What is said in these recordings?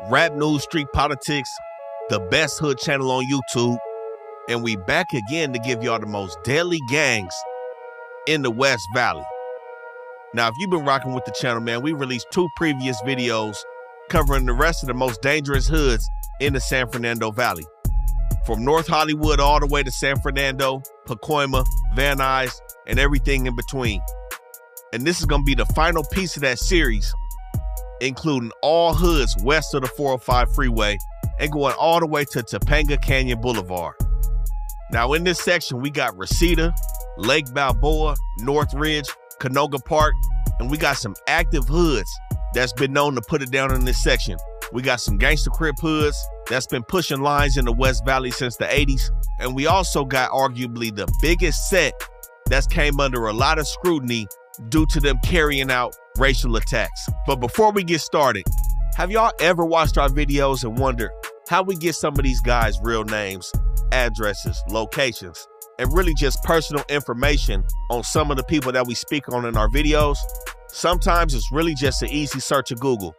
Rap News Street Politics, the best hood channel on YouTube, and we back again to give y'all the most deadly gangs in the West Valley. Now, if you've been rocking with the channel, man, we released 2 previous videos covering the rest of the most dangerous hoods in the San Fernando Valley. From North Hollywood all the way to San Fernando, Pacoima, Van Nuys, and everything in between. And this is gonna be the final piece of that series, including all hoods west of the 405 freeway and going all the way to Topanga Canyon Boulevard. Now in this section, we got Reseda, Lake Balboa, North Ridge, Canoga Park, and we got some active hoods that's been known to put it down in this section. We got some Gangsta Crip hoods that's been pushing lines in the West Valley since the 80s. And we also got arguably the biggest set that's came under a lot of scrutiny due to them carrying out racial attacks. But before we get started, have y'all ever watched our videos and wondered how we get some of these guys' real names, addresses, locations, and really just personal information on some of the people that we speak on in our videos? Sometimes it's really just an easy search of Google.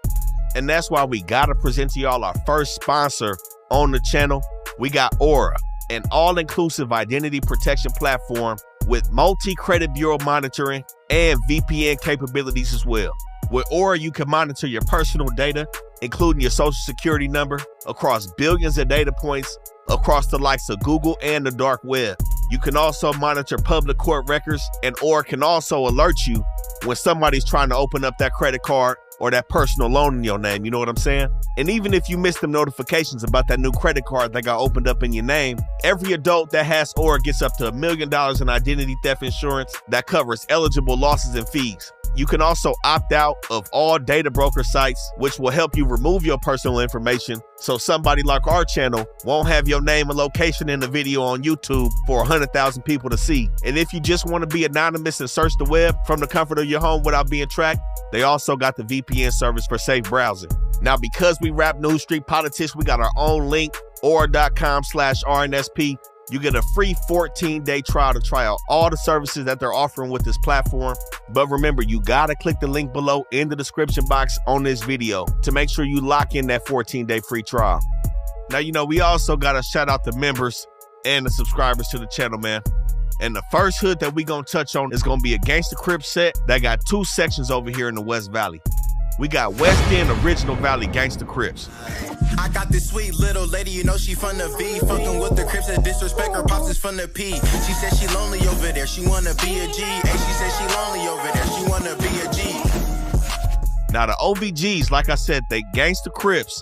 And that's why we gotta present to y'all our first sponsor on the channel. We got Aura, an all-inclusive identity protection platform with multi-credit bureau monitoring and VPN capabilities as well. With Aura, you can monitor your personal data, including your social security number, across billions of data points across the likes of Google and the dark web. You can also monitor public court records, and Aura can also alert you when somebody's trying to open up that credit card or that personal loan in your name, you know what I'm saying? And even if you miss the notifications about that new credit card that got opened up in your name, every adult that has Aura gets up to $1 million in identity theft insurance that covers eligible losses and fees. You can also opt out of all data broker sites, which will help you remove your personal information so somebody like our channel won't have your name and location in the video on YouTube for 100,000 people to see. And if you just want to be anonymous and search the web from the comfort of your home without being tracked, they also got the VPN service for safe browsing. Now, because we Rap News Street Politics, we got our own link, aura.com/RNSP. You get a free 14-day trial to try out all the services that they're offering with this platform. But remember, you gotta click the link below in the description box on this video to make sure you lock in that 14-day free trial. Now, you know, we also gotta shout out the members and the subscribers to the channel, man. And the first hood that we gonna touch on is gonna be a Gangsta Crip set that got 2 sections over here in the West Valley. We got West End Original Valley Gangsta Crips. I got this sweet little lady, you know she from the V. Fucking with the Crips that disrespect her pops is from the P. She said she lonely over there, she wanna be a G. Hey, she said she lonely over there, she wanna be a G. Now the OVGs, like I said, they Gangsta Crips,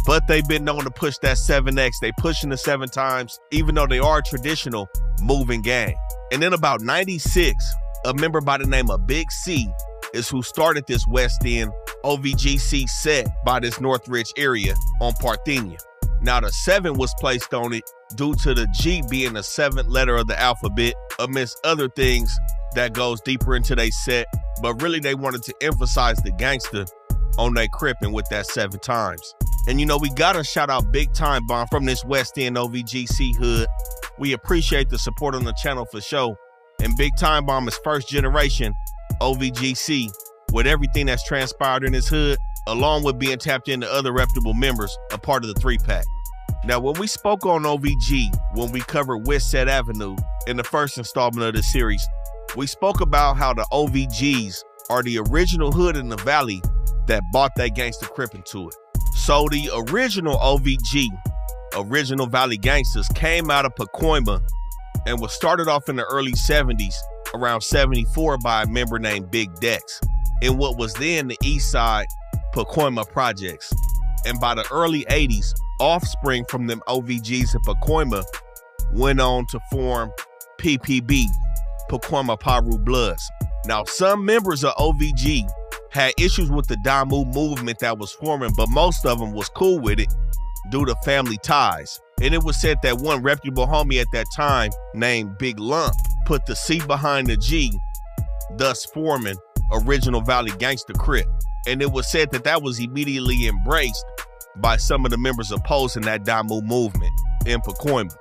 but they've been known to push that 7X. They pushing the 7 times, even though they are a traditional moving gang. And then about 96, a member by the name of Big C is who started this West End OVGC set by this Northridge area on Parthenia. Now the 7 was placed on it due to the G being the 7th letter of the alphabet, amidst other things that goes deeper into their set, but really they wanted to emphasize the gangster on their cripping with that 7 times. And you know, we gotta shout out Big Time Bomb from this West End OVGC hood. We appreciate the support on the channel for sure. And Big Time Bomb is first generation OVGC with everything that's transpired in his hood, along with being tapped into other reputable members, a part of the 3-pack. Now, when we spoke on OVG, when we covered Westset Avenue in the first installment of the series, we spoke about how the OVGs are the original hood in the valley that bought that Gangsta Crip into it. So the original OVG, Original Valley Gangsters, came out of Pacoima and was started off in the early 70s, around 74, by a member named Big Dex in what was then the East Side Pacoima Projects. And by the early 80s, offspring from them OVGs in Pacoima went on to form PPB, Pacoima Piru Bloods. Now, some members of OVG had issues with the Damu movement that was forming, but most of them was cool with it due to family ties. And it was said that one reputable homie at that time named Big Lump put the C behind the G, thus forming Original Valley Gangsta Crip. And it was said that that was immediately embraced by some of the members opposing that Damu movement in Pacoima.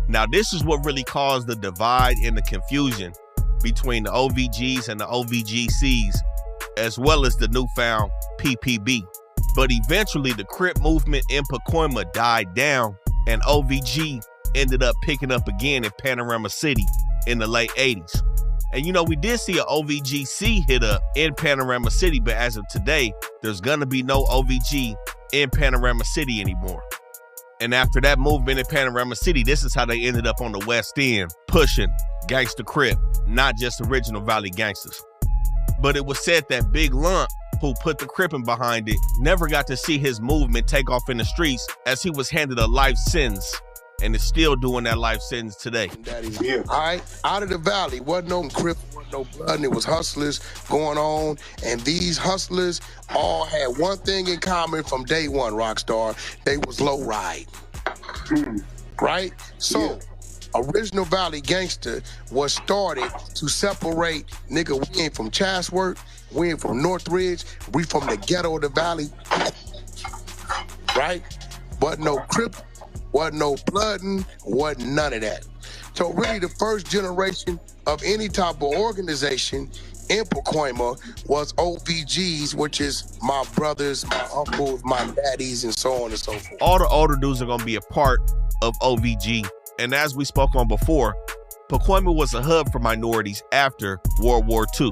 Now, this is what really caused the divide and the confusion between the OVGs and the OVGCs, as well as the newfound PPB. But eventually the Crip movement in Pacoima died down and OVG ended up picking up again in Panorama City in the late 80s. And you know, we did see an OVGC hit up in Panorama City, but as of today, there's gonna be no OVG in Panorama City anymore. And after that movement in Panorama City, this is how they ended up on the West End, pushing Gangsta Crip, not just original Valley gangsters. But it was said that Big Lump, who put the Crippin' behind it, never got to see his movement take off in the streets as he was handed a life sentence and is still doing that life sentence today. Yeah. All right, out of the Valley, wasn't no Crip, wasn't no blood, and it was hustlers going on, and these hustlers all had one thing in common from day one, Rockstar. They was low ride, right? So, Original Valley Gangster was started to separate, nigga, we ain't from Chatsworth, we ain't from Northridge, we from the ghetto of the Valley, right? Wasn't no Crip, wasn't no blooding, wasn't none of that. So really the first generation of any type of organization in Pacoima was OVGs, which is my brothers, my uncles, my daddies, and so on and so forth. All the older dudes are gonna be a part of OVG. And as we spoke on before, Pacoima was a hub for minorities after World War II.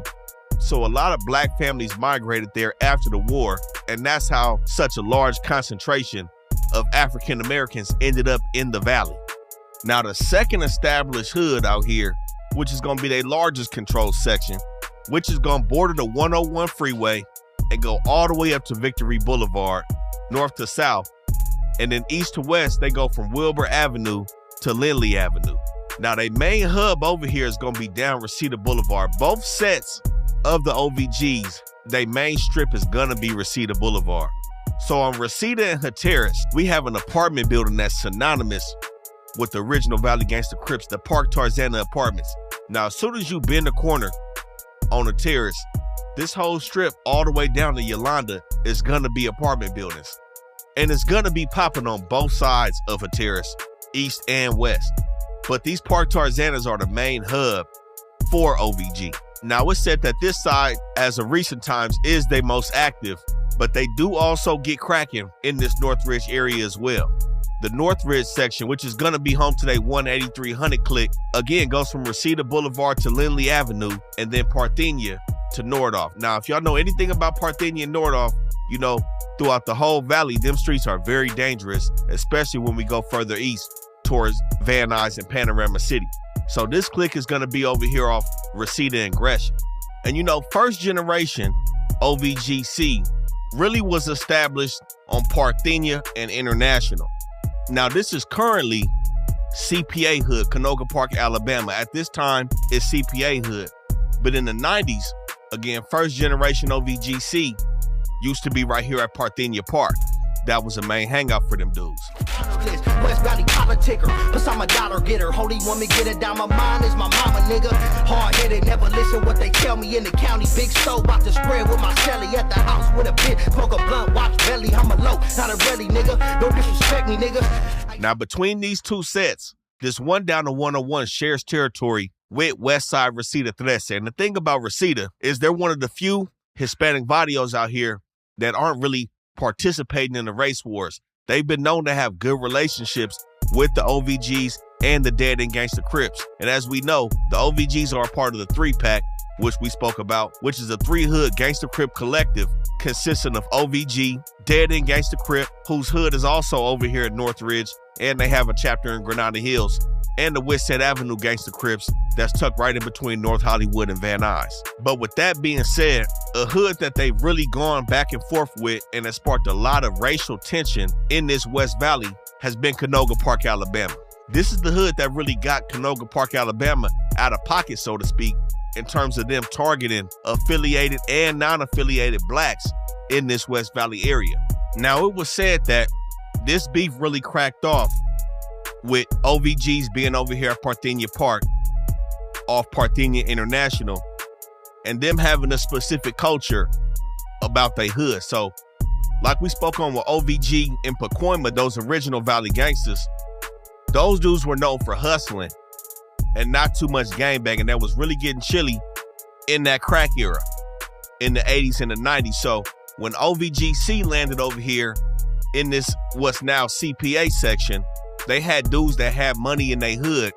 So a lot of black families migrated there after the war, and that's how such a large concentration of African Americans ended up in the Valley. Now the second established hood out here, which is gonna be their largest controlled section, which is gonna border the 101 freeway and go all the way up to Victory Boulevard, north to south, and then east to west, they go from Wilbur Avenue to Lindley Avenue. Now their main hub over here is gonna be down Reseda Boulevard. Both sets of the OVGs, their main strip is gonna be Reseda Boulevard. So on Reseda and Hatteras, we have an apartment building that's synonymous with the original Valley Gangsta Crips, the Park Tarzana Apartments. Now, as soon as you bend the corner on Hatteras, this whole strip all the way down to Yolanda is gonna be apartment buildings. And it's gonna be popping on both sides of Hatteras, east and west. But these Park Tarzanas are the main hub for OVG. Now, it's said that this side, as of recent times, is their most active, but they do also get cracking in this Northridge area as well. The Northridge section, which is gonna be home to their 18300 clique, again goes from Reseda Boulevard to Lindley Avenue and then Parthenia to Nordhoff. Now, if y'all know anything about Parthenia and Nordhoff, you know throughout the whole valley, them streets are very dangerous, especially when we go further east towards Van Nuys and Panorama City. So this clique is gonna be over here off Reseda and Gresham. And you know, first generation OVGC really was established on Parthenia and International. Now this is currently CPA Hood, Canoga Park, Alabama. At this time, it's CPA Hood. But in the 90s, again, first generation OVGC used to be right here at Parthenia Park. That was a main hangout for them dudes. West Valley politicker, plus I'm a dollar getter. Holy woman, get it down. My mind is my mama, nigga. Hard-headed, never listen what they tell me in the county. Big stove about to spread with my celly at the house with a bit. Smoke a blunt, watch belly. I'm a low, not a belly, nigga. Don't disrespect me, nigga. Now, between these two sets, this one down to 101 shares territory with Westside Reseda Trece. And the thing about Reseda is they're one of the few Hispanic barrios out here that aren't really participating in the race wars. They've been known to have good relationships with the OVGs and the Dead End Gangsta Crips. And as we know, the OVGs are a part of the 3-pack, which we spoke about, which is a 3-hood Gangsta Crip collective consisting of OVG, Dead End Gangsta Crip, whose hood is also over here at Northridge, and they have a chapter in Granada Hills, and the Westside Avenue Gangsta Crips that's tucked right in between North Hollywood and Van Nuys. But with that being said, a hood that they've really gone back and forth with and has sparked a lot of racial tension in this West Valley has been Canoga Park, Alabama. This is the hood that really got Canoga Park, Alabama out of pocket, so to speak, in terms of them targeting affiliated and non-affiliated blacks in this West Valley area. Now, it was said that this beef really cracked off with OVGs being over here at Parthenia Park, off Parthenia International, and them having a specific culture about their hood. So, like we spoke on with OVG in Pacoima, those original Valley gangsters, those dudes were known for hustling and not too much gangbanging. That was really getting chilly in that crack era in the 80s and the 90s. So when OVGC landed over here in this what's now CPA section, they had dudes that had money in their hood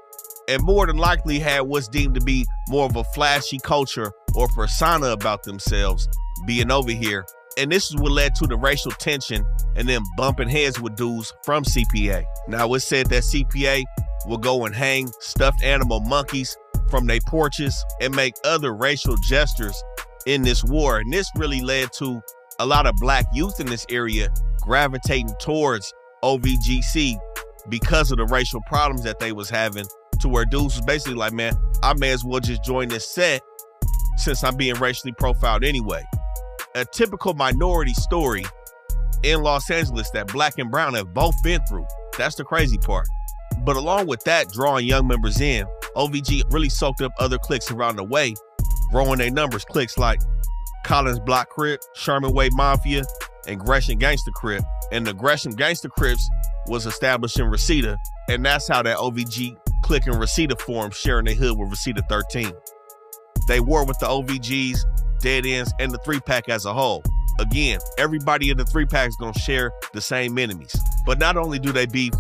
and more than likely had what's deemed to be more of a flashy culture or persona about themselves being over here. And this is what led to the racial tension and then bumping heads with dudes from CPA. Now, it's said that CPA will go and hang stuffed animal monkeys from their porches and make other racial gestures in this war. And this really led to a lot of black youth in this area gravitating towards OVGC because of the racial problems that they was having, to where dudes was basically like, man, I may as well just join this set since I'm being racially profiled anyway. A typical minority story in Los Angeles that black and brown have both been through. That's the crazy part. But along with that, drawing young members in, OVG really soaked up other cliques around the way, growing their numbers. Cliques like Collins Block Crip, Sherman Way Mafia, and Gresham Gangster Crip. And the Gresham Gangster Crips was established in Reseda, and that's how that OVG clique in Reseda formed, sharing their hood with Reseda 13. They war with the OVGs, Dead Ends, and the 3-pack as a whole. Again, everybody in the 3-pack is gonna share the same enemies. But not only do they beef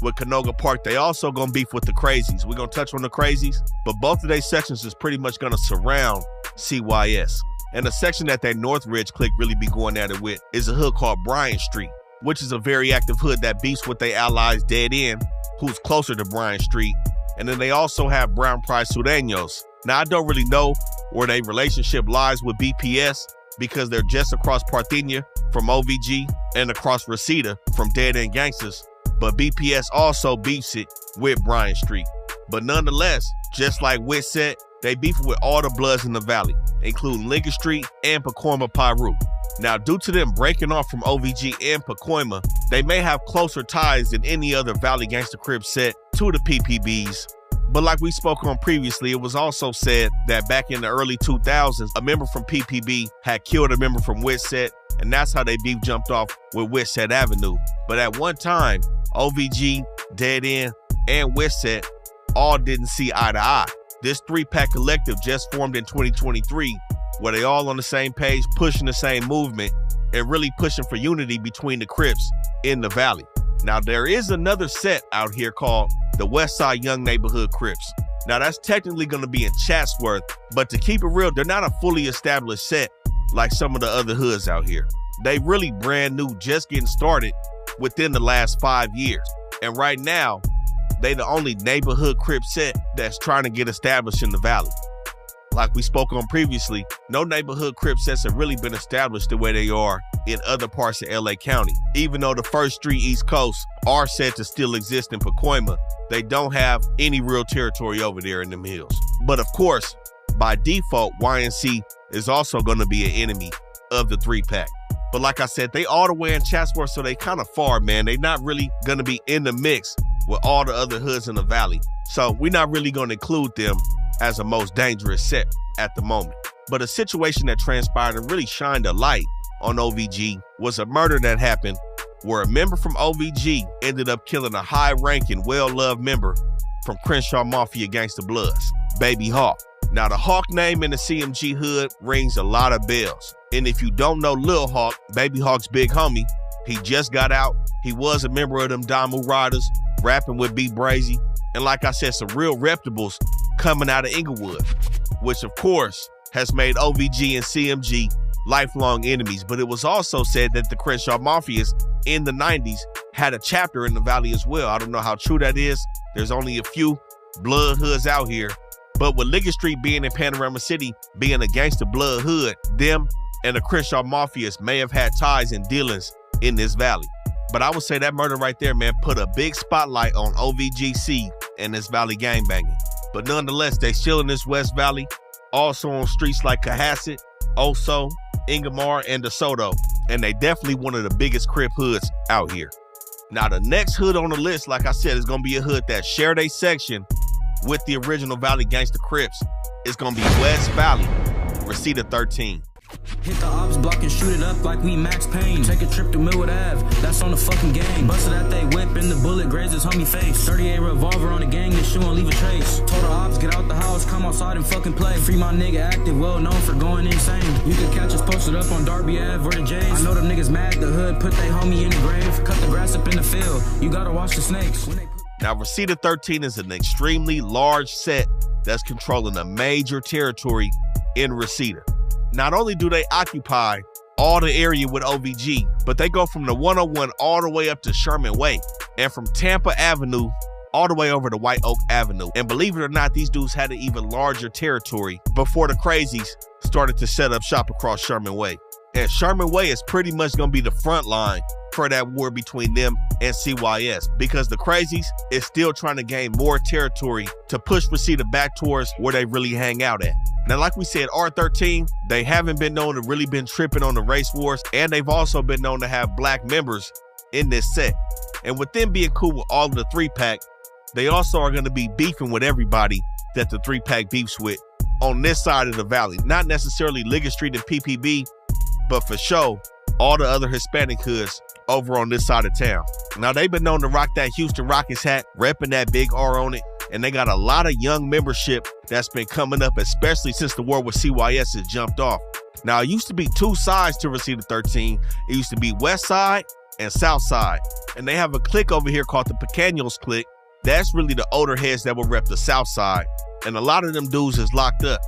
with Canoga Park, they also gonna beef with the Crazies. We're gonna touch on the Crazies, but both of their sections is pretty much gonna surround CYS. And the section that Northridge clique really be going at it with is a hood called Bryant Street, which is a very active hood that beefs with their allies Dead End, who's closer to Bryant Street. And then they also have Brown Pride Sureños. Now, I don't really know where their relationship lies with BPS because they're just across Parthenia from OVG and across Reseda from Dead End Gangsters, but BPS also beefs it with Bryant Street. But nonetheless, just like Witset, they beef with all the Bloods in the Valley, including Lincoln Street and Pacoima Piru. Now, due to them breaking off from OVG and Pacoima, they may have closer ties than any other Valley Gangster Crip set to the PPBs. But like we spoke on previously, it was also said that back in the early 2000s, a member from PPB had killed a member from Witset, and that's how they beef jumped off with Witset Avenue. But at one time, OVG, Dead End, and Witset all didn't see eye to eye. This 3-pack collective just formed in 2023, where they all on the same page, pushing the same movement, and really pushing for unity between the Crips in the Valley. Now, there is another set out here called the Westside Young Neighborhood Crips. Now, that's technically going to be in Chatsworth, but to keep it real, they're not a fully established set like some of the other hoods out here. They really brand new, just getting started within the last 5 years. And right now, they the only neighborhood Crip set that's trying to get established in the Valley. Like we spoke on previously, no neighborhood Crip sets have really been established the way they are in other parts of LA County. Even though the First Street East Coast are said to still exist in Pacoima, they don't have any real territory over there in them hills. But of course, by default, YNC is also going to be an enemy of the 3-pack. But like I said, they all the way in Chatsworth, so they kind of far, man. They not really going to be in the mix with all the other hoods in the Valley. So we're not really going to include them as a most dangerous set at the moment. But a situation that transpired and really shined a light on OVG was a murder that happened where a member from OVG ended up killing a high-ranking, well-loved member from Crenshaw Mafia Gangsta Bloods, Baby Hawk. Now, the Hawk name in the CMG hood rings a lot of bells. And if you don't know Lil Hawk, Baby Hawk's big homie, he just got out. He was a member of them Damu Riders, rapping with B Brazy. And like I said, some real reputables coming out of Inglewood, which of course has made OVG and CMG lifelong enemies. But it was also said that the Crenshaw Mafias in the 90s had a chapter in the Valley as well. I don't know how true that is. There's only a few blood hoods out here. But with Lincoln Street being in Panorama City, being a gangster blood hood, them and the Crenshaw Mafias may have had ties and dealings in this Valley. But I would say that murder right there, man, put a big spotlight on OVGC and this Valley gangbanging. But nonetheless, they still in this West Valley, also on streets like Cohasset, Oso, Ingomar, and DeSoto. And they definitely one of the biggest Crip hoods out here. Now, the next hood on the list, like I said, is going to be a hood that shared a section with the original Valley Gangsta Crips. It's going to be West Valley, Reseda 13. Hit the ops block and shoot it up like we Max Payne. Take a trip to Millwood Ave, that's on the fucking gang. Busted at they whip and the bullet grazed his homie face. 38 revolver on the gang, this shit won't leave a trace. Told the ops, get out the house, come outside and fucking play. Free my nigga active, well known for going insane. You can catch us posted up on Darby Ave or the J's. I know them niggas mad, the hood put they homie in the grave. Cut the grass up in the field, you gotta watch the snakes. Now, Reseda 13 is an extremely large set that's controlling a major territory in Reseda. Not only do they occupy all the area with OVG, but they go from the 101 all the way up to Sherman Way, and from Tampa Avenue all the way over to White Oak Avenue. And believe it or not, these dudes had an even larger territory before the crazies started to set up shop across Sherman Way. And Sherman Way is pretty much going to be the front line for that war between them and CYS, because the crazies is still trying to gain more territory to push Reseda back towards where they really hang out at. Now, like we said, R13, they haven't been known to really been tripping on the race wars, and they've also been known to have black members in this set. And with them being cool with all of the 3-pack, they also are going to be beefing with everybody that the 3-pack beefs with on this side of the valley. Not necessarily Liggett Street and PPB, but for sure, all the other Hispanic hoods over on this side of town. Now, they've been known to rock that Houston Rockets hat, repping that big R on it, and they got a lot of young membership that's been coming up, especially since the war with CYS has jumped off. Now, it used to be 2 sides to Reseda 13. It used to be West Side and South Side, and they have a clique over here called the Pequeños clique. That's really the older heads that will rep the South Side, and a lot of them dudes is locked up.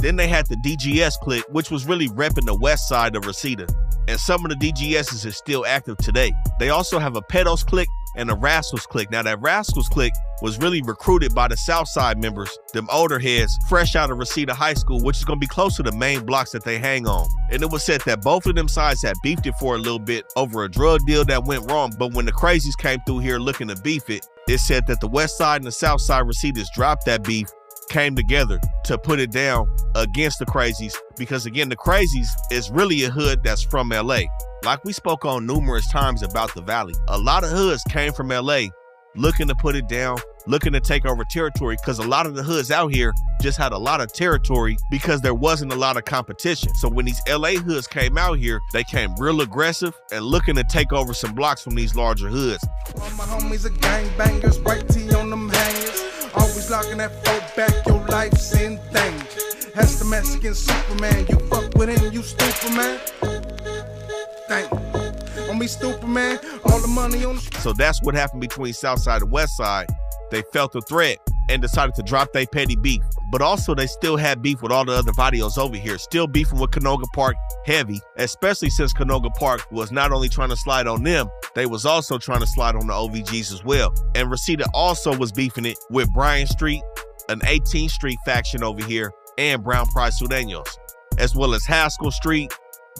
Then they had the DGS clique, which was really repping the west side of Reseda, and some of the DGSs is still active today. They also have a Pedos clique and a Rascals clique. Now, that Rascals clique was really recruited by the Southside members, them older heads, fresh out of Reseda High School, which is going to be close to the main blocks that they hang on. And it was said that both of them sides had beefed it for a little bit over a drug deal that went wrong, but when the crazies came through here looking to beef it, it said that the west side and the south side Resedas dropped that beef, came together to put it down against the crazies, because again, the crazies is really a hood that's from LA. Like we spoke on numerous times about the Valley, a lot of hoods came from LA looking to put it down, looking to take over territory, because a lot of the hoods out here just had a lot of territory because there wasn't a lot of competition. So when these LA hoods came out here, they came real aggressive and looking to take over some blocks from these larger hoods. All my homies are gangbangers, white tee on them hangers. Always locking that folk back, your life's in danger. That's the Mexican Superman, you fuck with him, you stupid man. Thank you. On me stupid man, all the money on the... So that's what happened between Southside and Westside. They felt the threat and decided to drop their petty beef. But also they still had beef with all the other barrios over here, still beefing with Canoga Park heavy, especially since Canoga Park was not only trying to slide on them, they was also trying to slide on the OVGs as well. And Reseda also was beefing it with Bryan Street, an 18th Street faction over here, and Brown Pride Sureños, as well as Haskell Street,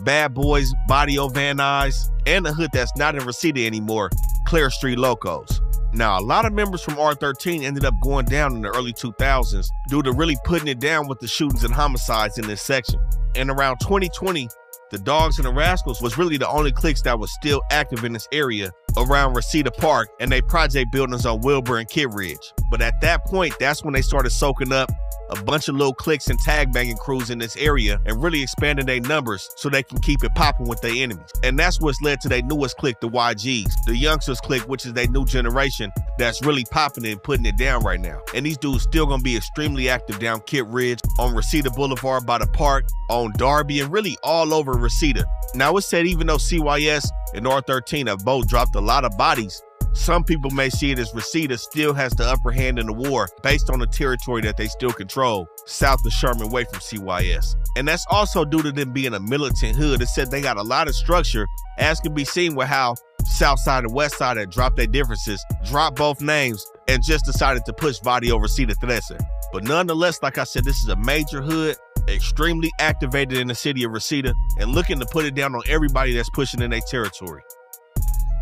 Bad Boys, Barrio Van Nuys, and the hood that's not in Reseda anymore, Clare Street Locos. Now, a lot of members from R13 ended up going down in the early 2000s due to really putting it down with the shootings and homicides in this section. And around 2020, the Dogs and the Rascals was really the only cliques that was still active in this area around Reseda Park and they project buildings on Wilbur and Kid Ridge. But at that point, that's when they started soaking up a bunch of little cliques and tag banging crews in this area and really expanding their numbers so they can keep it popping with their enemies. And that's what's led to their newest clique, the YGs, the youngsters clique, which is their new generation that's really popping it and putting it down right now. And these dudes still gonna be extremely active down Kid Ridge, on Reseda Boulevard by the park, on Darby, and really all over Reseda. Now, it's said even though CYS and R13 have both dropped a lot of bodies, some people may see it as Reseda still has the upper hand in the war based on the territory that they still control south of Sherman Way from CYS. And that's also due to them being a militant hood. It said they got a lot of structure, as can be seen with how Southside and Westside had dropped their differences, dropped both names, and just decided to push Barrio Reseda 13. But nonetheless, like I said, this is a major hood, extremely activated in the city of Reseda, and looking to put it down on everybody that's pushing in their territory.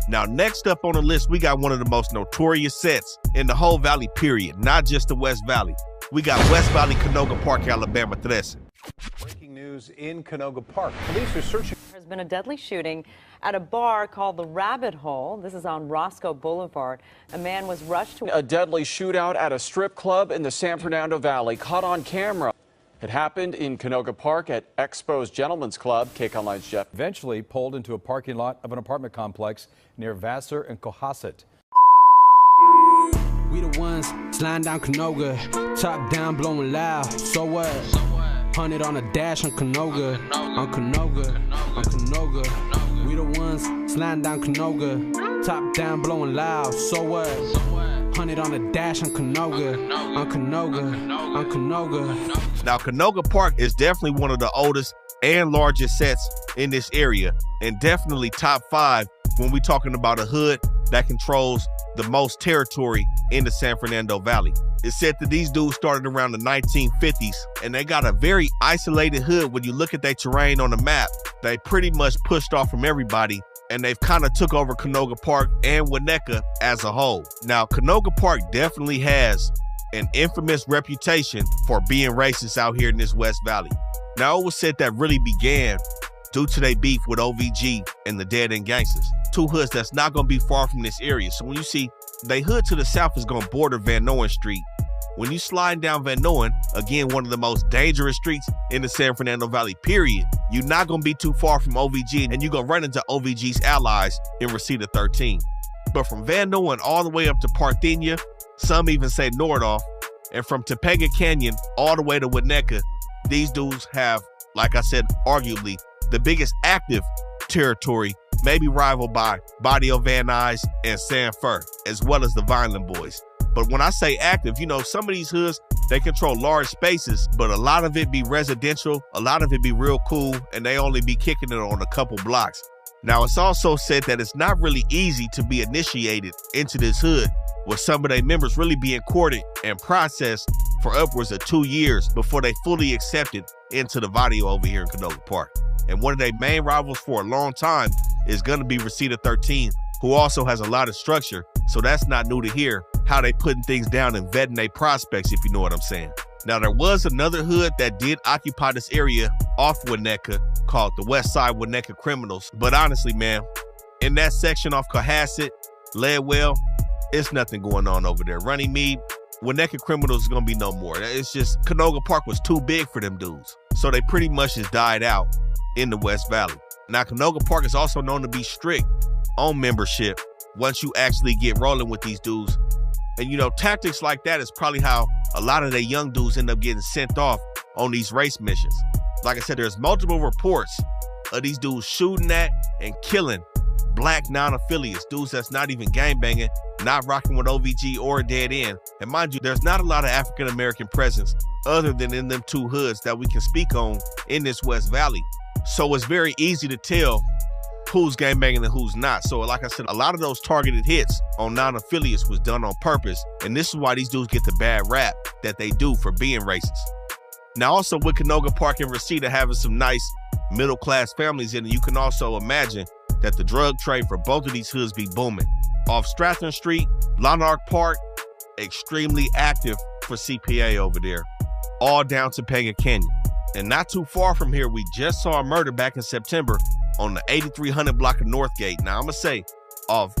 Now, next up on the list, we got one of the most notorious sets in the whole Valley, period, not just the West Valley. We got West Valley, Canoga Park, Alabama 13. Breaking news in Canoga Park. Police are searching. There's been a deadly shooting at a bar called the Rabbit Hole. This is on Roscoe Boulevard. A man was rushed to a deadly shootout at a strip club in the San Fernando Valley caught on camera. It happened in Canoga Park at Expo's Gentlemen's Club. KCON Online's Jeff. Eventually pulled into a parking lot of an apartment complex near Vassar and Cohasset. We the ones sliding down Canoga, top down, blowing loud. So what? 100 on a dash on Canoga, on Canoga, on Canoga. We the ones sliding down Canoga, top down, blowing loud. So what? 100 on a dash on Canoga, on Canoga, on Canoga. Now, Canoga Park is definitely one of the oldest and largest sets in this area, and definitely top 5 when we're talking about a hood that controls the most territory in the San Fernando Valley. It's said that these dudes started around the 1950s, and they got a very isolated hood. When you look at their terrain on the map, they pretty much pushed off from everybody, and they've kind of took over Canoga Park and Winnetka as a whole. Now, Canoga Park definitely has an infamous reputation for being racist out here in this West Valley. Now, it was said that really began due to their beef with OVG and the Dead End Gangsters, 2 hoods that's not going to be far from this area. So when you see they hood to the south is going to border Van Noen Street. When you slide down Van Noen, again, one of the most dangerous streets in the San Fernando Valley, period, you're not going to be too far from OVG, and you're going to run into OVG's allies in Reseda 13. But from Van Noen all the way up to Parthenia, some even say Nordoff, and from Topanga Canyon all the way to Winnetka, these dudes have, like I said, arguably the biggest active territory, maybe rivaled by Barrio Van Nuys and Sanford, as well as the Vineland Boys. But when I say active, you know, some of these hoods, they control large spaces, but a lot of it be residential, a lot of it be real cool, and they only be kicking it on a couple blocks. Now, it's also said that it's not really easy to be initiated into this hood, with some of their members really being courted and processed for upwards of 2 years before they fully accepted into the barrio over here in Canoga Park. And one of their main rivals for a long time is going to be Reseda 13, who also has a lot of structure. So that's not new to hear how they putting things down and vetting their prospects, if you know what I'm saying. Now, there was another hood that did occupy this area off Winnetka called the West Side Winnetka Criminals. But honestly, man, in that section off Cohasset, Leadwell, it's nothing going on over there. Runnymede, Winnetka Criminals is going to be no more. It's just Canoga Park was too big for them dudes. So they pretty much just died out in the West Valley. Now, Canoga Park is also known to be strict on membership once you actually get rolling with these dudes. And, you know, tactics like that is probably how a lot of the young dudes end up getting sent off on these race missions. Like I said, there's multiple reports of these dudes shooting at and killing black non-affiliates, dudes that's not even gangbanging, not rocking with OVG or Dead End. And mind you, there's not a lot of African-American presence other than in them 2 hoods that we can speak on in this West Valley. So it's very easy to tell who's gangbanging and who's not. So like I said, a lot of those targeted hits on non-affiliates was done on purpose. And this is why these dudes get the bad rap that they do for being racist. Now, also with Canoga Park and Reseda having some nice middle-class families in it, you can also imagine that the drug trade for both of these hoods be booming. Off Strathern Street, Lanark Park, extremely active for CPA over there, all down to Topanga Canyon. And not too far from here, we just saw a murder back in September on the 8300 block of Northgate. Now, I'm going to say, off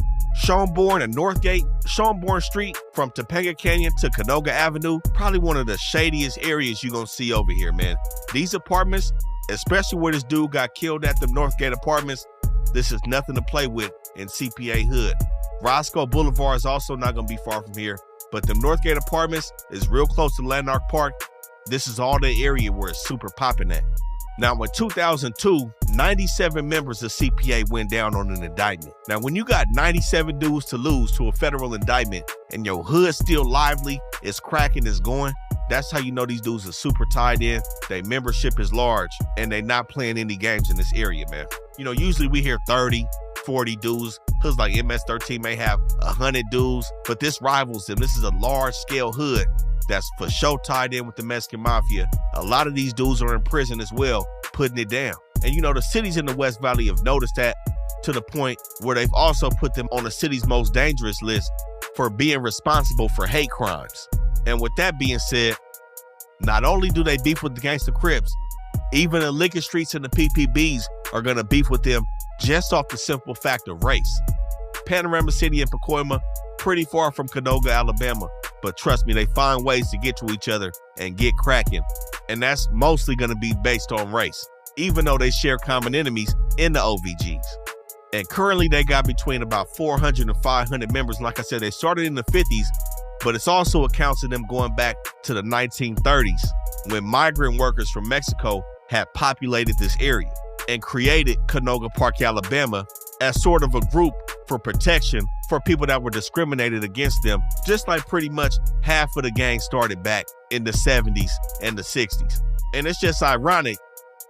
Schomburn and Northgate, Schomburn Street from Topanga Canyon to Canoga Avenue, probably one of the shadiest areas you're going to see over here, man. These apartments, especially where this dude got killed at the Northgate apartments, this is nothing to play with in CPA hood. Roscoe Boulevard is also not going to be far from here, but the Northgate apartments is real close to Lanark Park. This is all the area where it's super popping at. Now, in 2002, 97 members of CPA went down on an indictment. Now, when you got 97 dudes to lose to a federal indictment and your hood's still lively, it's cracking, it's going, that's how you know these dudes are super tied in, their membership is large, and they not playing any games in this area, man. You know, usually we hear 30, 40 dudes. Hoods like MS-13 may have 100 dudes, but this rivals them. This is a large-scale hood that's for sure tied in with the Mexican Mafia. A lot of these dudes are in prison as well, putting it down. And you know, the cities in the West Valley have noticed that to the point where they've also put them on the city's most dangerous list for being responsible for hate crimes. And with that being said, not only do they beef with the Gangsta Crips, even the liquor streets and the PPBs are gonna beef with them just off the simple fact of race. Panorama City and Pacoima, pretty far from Canoga, Alabama, but trust me, they find ways to get to each other and get cracking And that's mostly gonna be based on race, even though they share common enemies in the OVGs. And currently they got between about 400 and 500 members. Like I said, they started in the 50s, but it's also accounts of them going back to the 1930s when migrant workers from Mexico had populated this area and created Canoga Park, Alabama as sort of a group for protection for people that were discriminated against them, just like pretty much half of the gang started back in the 70s and the 60s. And it's just ironic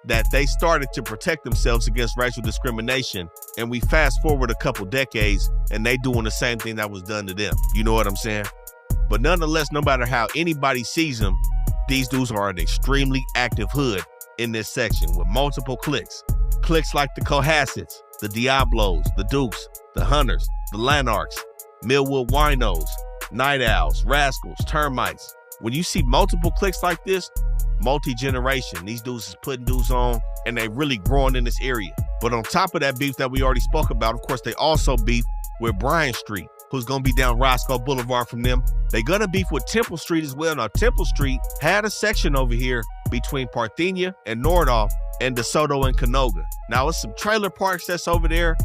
that they started to protect themselves against racial discrimination, and we fast forward a couple decades and they doing the same thing that was done to them. You know what I'm saying? But nonetheless, no matter how anybody sees them, these dudes are an extremely active hood in this section with multiple cliques. Cliques like the Cohassets, the Diablos, the Dukes, the Hunters, the Lanarchs, Millwood Winos, Night Owls, Rascals, Termites. When you see multiple cliques like this, multi-generation, these dudes is putting dudes on and they really growing in this area. But on top of that beef that we already spoke about, of course, they also beef with Bryant Street, who's gonna be down Roscoe Boulevard from them. They gonna beef with Temple Street as well. Now, Temple Street had a section over here between Parthenia and Nordhoff and DeSoto and Canoga. Now, it's some trailer parks that's over there.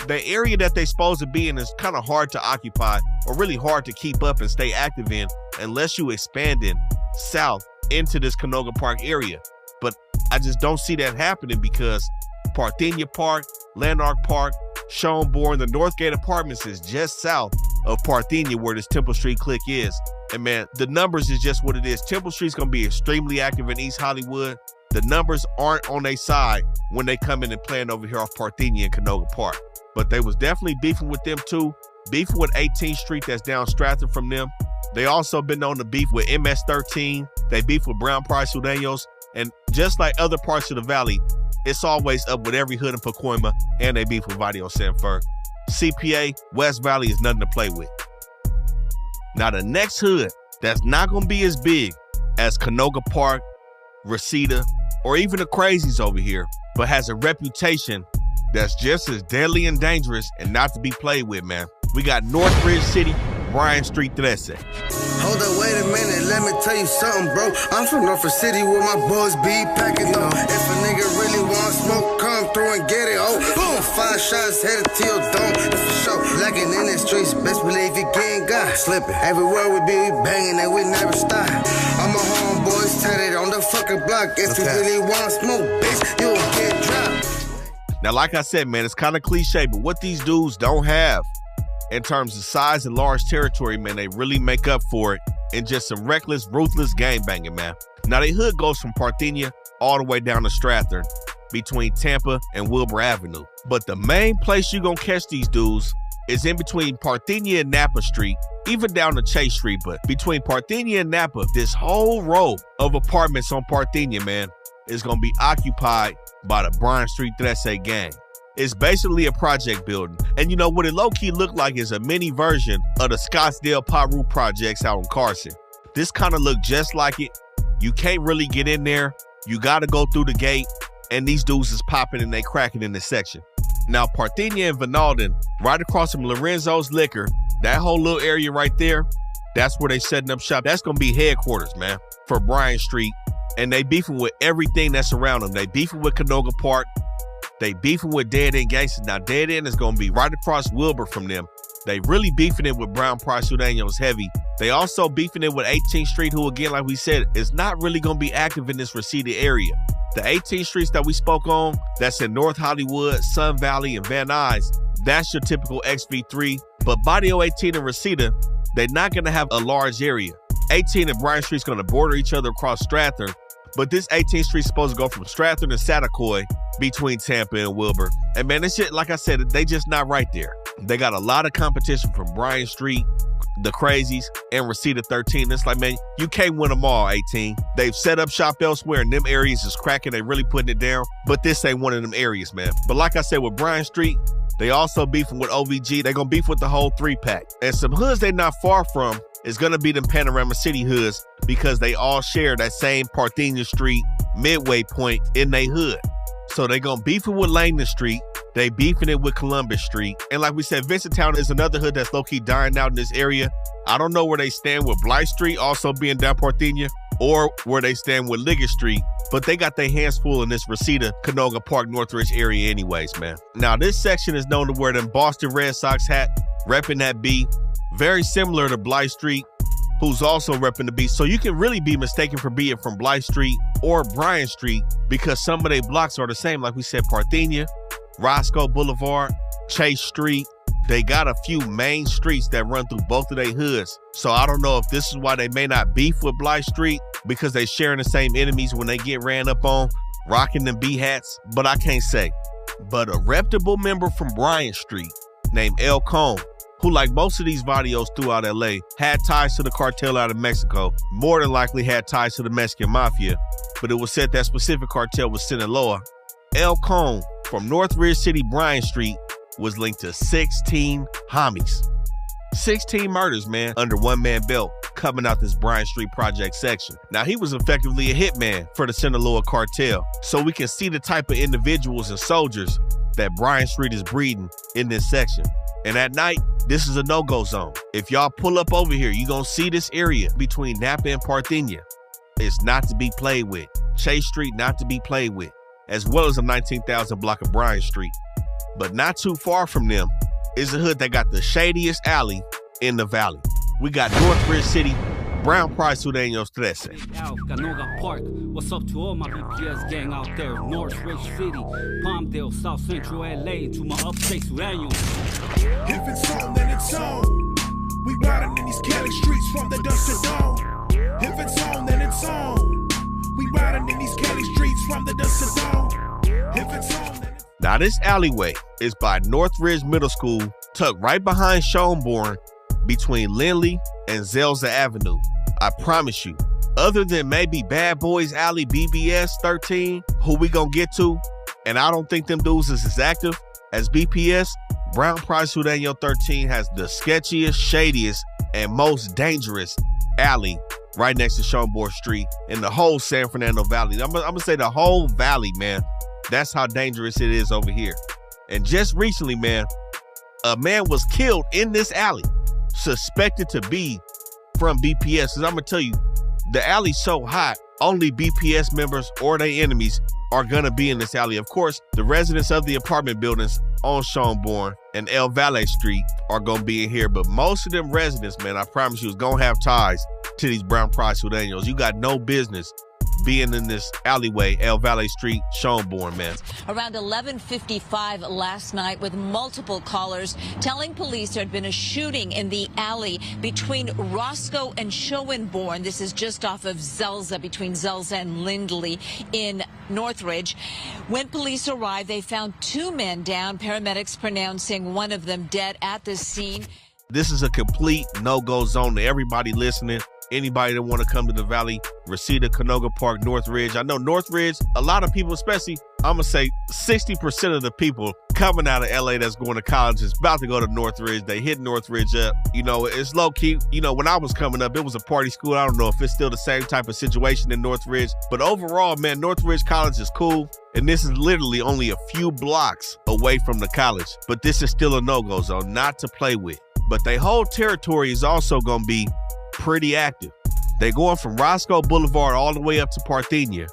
The area that they supposed to be in is kind of hard to occupy or really hard to keep up and stay active in unless you expanding south into this Canoga Park area. But I just don't see that happening because Parthenia Park, Lanark Park, Schomburg, the Northgate Apartments is just south of Parthenia where this Temple Street clique is. And man, the numbers is just what it is. Temple Street's gonna be extremely active in East Hollywood. The numbers aren't on their side when they come in and playing over here off Parthenia and Canoga Park. But they was definitely beefing with them too. Beefing with 18th Street that's down Stratford from them. They also been on the beef with MS-13. They beef with Brown Price Sudeños. And just like other parts of the valley, it's always up with every hood in Pacoima, and they beef with Vadio Sanford. CPA, West Valley is nothing to play with. Now the next hood that's not gonna be as big as Canoga Park, Reseda, or even the Crazies over here, but has a reputation that's just as deadly and dangerous and not to be played with, man. We got Northbridge City, Bryant Street 13. Hold up, wait a minute, let me tell you something, bro. I'm from Norfolk City where my boys be packing up. If a nigga really want smoke, come through and get it, oh. Boom, 5 shots headed to your dome, that's for sure. Lacking in the streets, best believe you getting got. Slipping, everywhere we be, we banging and we never stop. All my homeboys tatted on the fucking block. If you really want smoke, bitch, you'll get dropped. Now, like I said, man, it's kind of cliche, but what these dudes don't have in terms of size and large territory, man, they really make up for it in just some reckless, ruthless gangbanging, man. Now, they hood goes from Parthenia all the way down to Stratford between Tampa and Wilbur Avenue. But the main place you gonna catch these dudes is in between Parthenia and Napa Street, even down to Chase Street. But between Parthenia and Napa, this whole row of apartments on Parthenia, man, is gonna be occupied by the Bryant Street 13 gang. It's basically a project building. And you know what it low-key looked like is a mini version of the Scottsdale Piru projects out in Carson. This kind of looked just like it. You can't really get in there. You gotta go through the gate, and these dudes is popping and they cracking in this section. Now, Parthenia and Vinalden, right across from Lorenzo's Liquor, that whole little area right there, that's where they setting up shop. That's gonna be headquarters, man, for Bryant Street. And they beefing with everything that's around them. They beefing with Canoga Park. They beefing with Dead End Gangsters. Now, Dead End is gonna be right across Wilbur from them. They really beefing it with Brown Price Sudeños heavy. They also beefing it with 18th Street, who again, like we said, is not really gonna be active in this Reseda area. The 18th Streets that we spoke on, that's in North Hollywood, Sun Valley, and Van Nuys, that's your typical XV3. But Barrio 18 and Reseda, they're not gonna have a large area. 18 and Bryant Street's gonna border each other across Stratford, but this 18th Street's supposed to go from Stratford to Satacoy between Tampa and Wilbur. And man, this shit, like I said, they just not right there. They got a lot of competition from Bryant Street, the Crazies, and Reseda 13. It's like, man, you can't win them all, 18. They've set up shop elsewhere, and them areas is cracking. They really putting it down. But this ain't one of them areas, man. But like I said, with Bryant Street, they also beefing with OVG. They gonna beef with the whole 3-pack. And some hoods they not far from is gonna be them Panorama City hoods because they all share that same Parthenia Street midway point in they hood. So they gonna beefing with Langdon Street. They beefing it with Columbus Street. And like we said, Vincenttown is another hood that's low-key dying out in this area. I don't know where they stand with Blythe Street also being down Parthenia, or where they stand with Liggett Street, but they got their hands full in this Reseda, Canoga Park, Northridge area anyways, man. Now, this section is known to wear them Boston Red Sox hat, repping that B, very similar to Blythe Street, who's also repping the B. So you can really be mistaken for being from Blythe Street or Bryant Street because some of their blocks are the same. Like we said, Parthenia, Roscoe Boulevard, Chase Street. They got a few main streets that run through both of their hoods. So I don't know if this is why they may not beef with Blythe Street, because they sharing the same enemies when they get ran up on, rocking them B hats, but I can't say. But a reputable member from Bryant Street named El Cone, who, like most of these vadios throughout LA, had ties to the cartel out of Mexico, more than likely had ties to the Mexican mafia, but it was said that specific cartel was Sinaloa. El Cone from Northridge City, Bryant Street, was linked to 16 homies. 16 murders, man, under one man belt coming out this Bryant Street Project section. Now, he was effectively a hitman for the Sinaloa cartel, so we can see the type of individuals and soldiers that Bryant Street is breeding in this section. And at night, this is a no-go zone. If y'all pull up over here, you're gonna see this area between Napa and Parthenia. It's not to be played with. Chase Street, not to be played with, as well as the 19,000 block of Bryant Street. But not too far from them is the hood that got the shadiest alley in the valley. We got Northridge City, Brown Price Sureños 13. Canoga Park. What's up to all my BPS gang out there? Northridge City, Palmdale, South Central LA, to my upstate Sureños. If it's on, then it's on. We riding in these Cali streets from the dusk to dawn. If it's on, then it's on. We riding in these Cali streets from the dusk to dawn. If it's on, then it's on. Now, this alleyway is by Northridge Middle School, tucked right behind Schönborn, between Lindley and Zelza Avenue. I promise you, other than maybe Bad Boys Alley BBS 13, who we gonna get to, and I don't think them dudes is as active as BPS, Brown Price Sureño 13 has the sketchiest, shadiest, and most dangerous alley right next to Schönborn Street in the whole San Fernando Valley. I'm gonna say the whole valley, man. That's how dangerous it is over here. And just recently, man, a man was killed in this alley, suspected to be from BPS. Cause I'm gonna tell you, the alley's so hot, only BPS members or their enemies are gonna be in this alley. Of course, the residents of the apartment buildings on Schönborn and El Valle Street are gonna be in here, but most of them residents, man, I promise you, is gonna have ties to these Brown Price Sureños. You got no business being in this alleyway, El Valle Street, Schönborn, man. Around 11:55 last night, with multiple callers telling police there had been a shooting in the alley between Roscoe and Schönborn. This is just off of Zelza, between Zelza and Lindley in Northridge. When police arrived, they found two men down, paramedics pronouncing one of them dead at the scene. This is a complete no-go zone to everybody listening. Anybody that want to come to the Valley, Reseda, Canoga Park, Northridge. I know Northridge, a lot of people, especially, I'm going to say 60% of the people coming out of LA that's going to college is about to go to Northridge. They hit Northridge up. You know, it's low-key. You know, when I was coming up, it was a party school. I don't know if it's still the same type of situation in Northridge. But overall, man, Northridge College is cool. And this is literally only a few blocks away from the college. But this is still a no-go zone, not to play with. But their whole territory is also going to be pretty active. They're going from Roscoe Boulevard all the way up to Parthenia,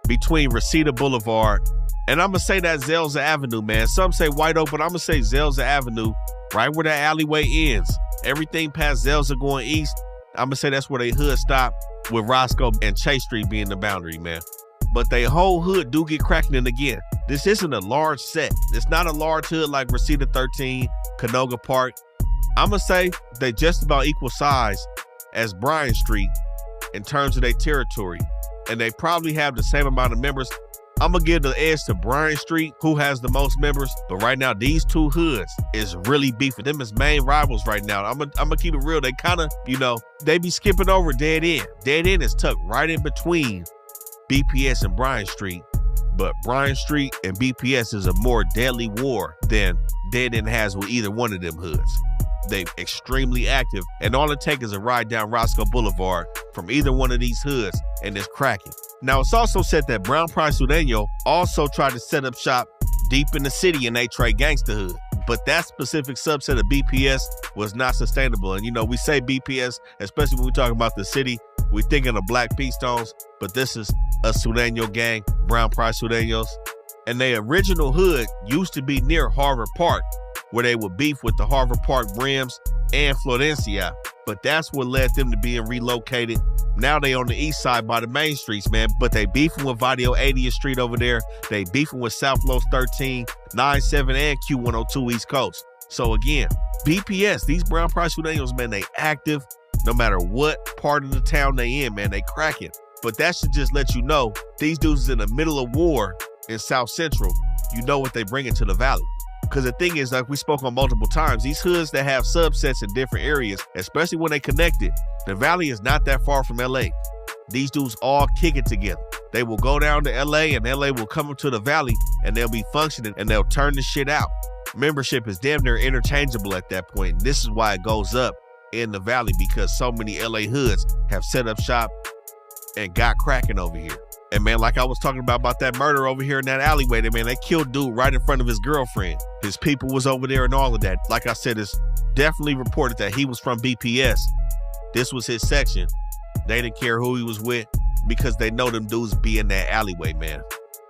between Reseda Boulevard, and I'm gonna say that Zelza Avenue, man. Some say White Oak, but I'm gonna say Zelza Avenue, right where that alleyway ends. Everything past Zelza going east, I'm gonna say that's where they hood stop, with Roscoe and Chase Street being the boundary, man. But they whole hood do get cracking. And again, this isn't a large set. It's not a large hood like Reseda 13, Canoga Park. I'm gonna say they just about equal size as Bryant Street in terms of their territory, and they probably have the same amount of members. I'm gonna give the edge to Bryant Street, who has the most members, but right now these two hoods is really beefing. Them as main rivals right now. I'm gonna keep it real. They kind of, you know, they be skipping over Dead End. Dead End is tucked right in between BPS and Bryant Street, but Bryant Street and BPS is a more deadly war than Dead End has with either one of them hoods. They extremely active, and all it takes is a ride down Roscoe Boulevard from either one of these hoods, and it's cracking. Now, it's also said that Brown Price Sureño also tried to set up shop deep in the city in A-Trade Gangsta Hood, but that specific subset of BPS was not sustainable. And, you know, we say BPS, especially when we talk about the city, we thinking of Black Pete Stones, but this is a Sureño gang, Brown Pride Sureños. And their original hood used to be near Harvard Park, where they would beef with the Harvard Park Brims and Florencia. But that's what led them to being relocated. Now they on the east side by the main streets, man. But they beefing with Video 80th Street over there. They beefing with South Los 13, 97, and Q102 East Coast. So again, BPS, these Brown Pride Sureños, man, they active no matter what part of the town they in, man, they cracking. But that should just let you know these dudes is in the middle of war in South Central. You know what they bring into the Valley. Because the thing is, like we spoke on multiple times, these hoods that have subsets in different areas, especially when they connected, the Valley is not that far from LA. These dudes all kick it together. They will go down to LA and LA will come up to the Valley and they'll be functioning and they'll turn the shit out. Membership is damn near interchangeable at that point. And this is why it goes up in the Valley, because so many LA hoods have set up shop and got cracking over here. And man, like I was talking about that murder over here in that alleyway, that man, they killed dude right in front of his girlfriend. His people was over there and all of that. Like I said, it's definitely reported that he was from BPS. This was his section. They didn't care who he was with because they know them dudes be in that alleyway, man.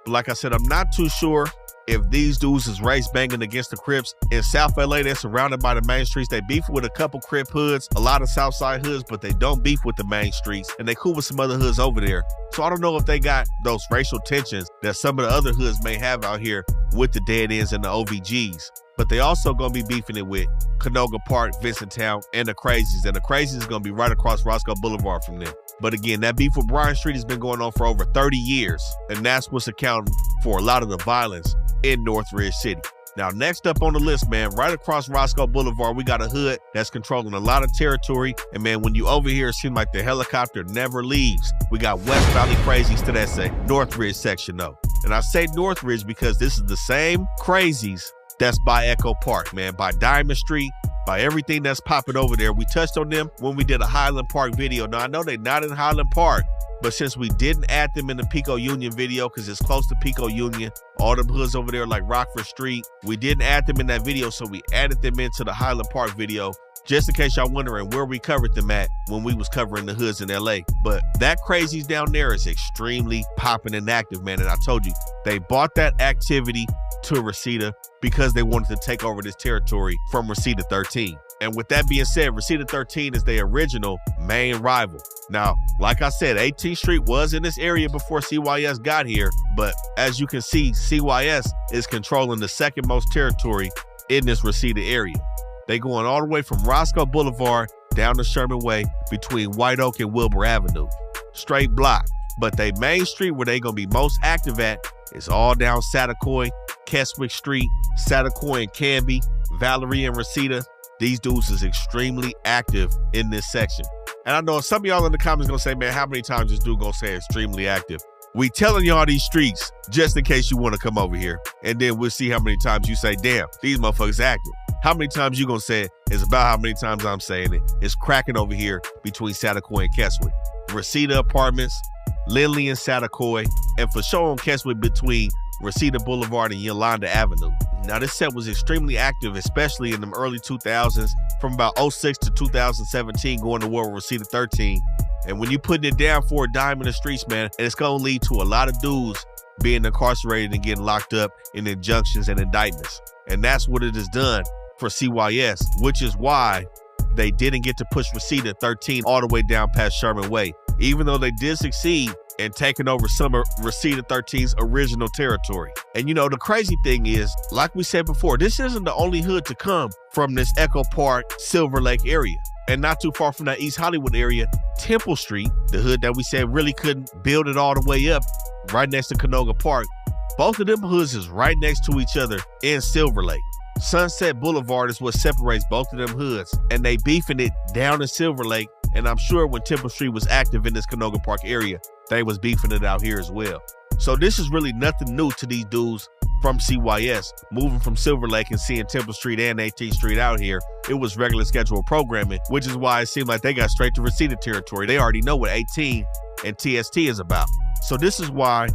But like I said, I'm not too sure if these dudes is race banging against the Crips. In South LA, they're surrounded by the main streets. They beef with a couple Crip hoods, a lot of Southside hoods, but they don't beef with the main streets. And they cool with some other hoods over there. So I don't know if they got those racial tensions that some of the other hoods may have out here with the Dead Ends and the OVGs. But they also gonna be beefing it with Canoga Park, Vincenttown, and the Crazies. And the Crazies is gonna be right across Roscoe Boulevard from them. But again, that beef with Bryan Street has been going on for over 30 years. And that's what's accounting for a lot of the violence in Northridge City. Now, next up on the list, man, right across Roscoe Boulevard, we got a hood that's controlling a lot of territory. And man, when you over here, it seems like the helicopter never leaves. We got West Valley Crazies to that Northridge section though. And I say Northridge because this is the same Crazies that's by Echo Park, man, by Diamond Street, by everything that's popping over there. We touched on them when we did a Highland Park video. Now, I know they're not in Highland Park, but since we didn't add them in the Pico Union video because it's close to Pico Union, all the hoods over there like Rockford Street, we didn't add them in that video, so we added them into the Highland Park video, just in case y'all wondering where we covered them at when we was covering the hoods in LA. But that Crazies down there is extremely popping and active, man. And I told you, they bought that activity to Reseda because they wanted to take over this territory from Reseda 13. And with that being said, Reseda 13 is their original main rival. Now, like I said, 18th Street was in this area before CYS got here, but as you can see, CYS is controlling the second most territory in this Reseda area. They going all the way from Roscoe Boulevard down to Sherman Way between White Oak and Wilbur Avenue. Straight block. But they main street where they gonna be most active at is all down Satakoy, Keswick Street, Satakoy and Canby, Valerie and Reseda. These dudes is extremely active in this section. And I know some of y'all in the comments gonna say, man, how many times this dude gonna say extremely active? We telling y'all these streets just in case you wanna come over here. And then we'll see how many times you say, damn, these motherfuckers active. How many times you gonna say it is about how many times I'm saying it. It's cracking over here between Satakoy and Keswick. Reseda Apartments, Lindley and Satakoy, and for sure on Keswick between Reseda Boulevard and Yolanda Avenue. Now this set was extremely active, especially in the early 2000s, from about 06 to 2017, going to war with Reseda 13. And when you putting it down for a dime in the streets, man, and it's gonna lead to a lot of dudes being incarcerated and getting locked up in injunctions and indictments. And that's what it has done for CYS, which is why they didn't get to push Reseda 13 all the way down past Sherman Way, even though they did succeed in taking over some of Reseda 13's original territory. And you know, the crazy thing is, like we said before, this isn't the only hood to come from this Echo Park, Silver Lake area. And not too far from that East Hollywood area, Temple Street, the hood that we said really couldn't build it all the way up, right next to Canoga Park. Both of them hoods is right next to each other in Silver Lake. Sunset Boulevard is what separates both of them hoods, and they beefing it down in Silver Lake. And I'm sure when Temple Street was active in this Canoga Park area, they was beefing it out here as well. So this is really nothing new to these dudes from CYS. Moving from Silver Lake and seeing Temple Street and 18th Street out here, it was regular scheduled programming, which is why it seemed like they got straight to Reseda territory. They already know what 18 and TST is about. So this is why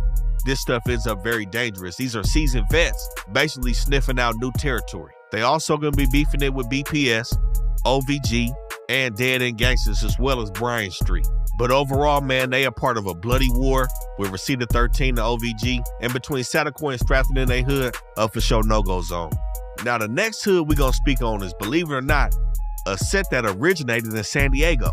this stuff ends up very dangerous. These are seasoned vets basically sniffing out new territory. They also gonna be beefing it with BPS, OVG, and Dead End Gangsters, as well as Bryan Street. But overall, man, they are part of a bloody war with Reseda 13 to OVG, and between Saticoy and Stratton in their hood, a for sure no-go zone. Now, the next hood we're going to speak on is, believe it or not, a set that originated in San Diego.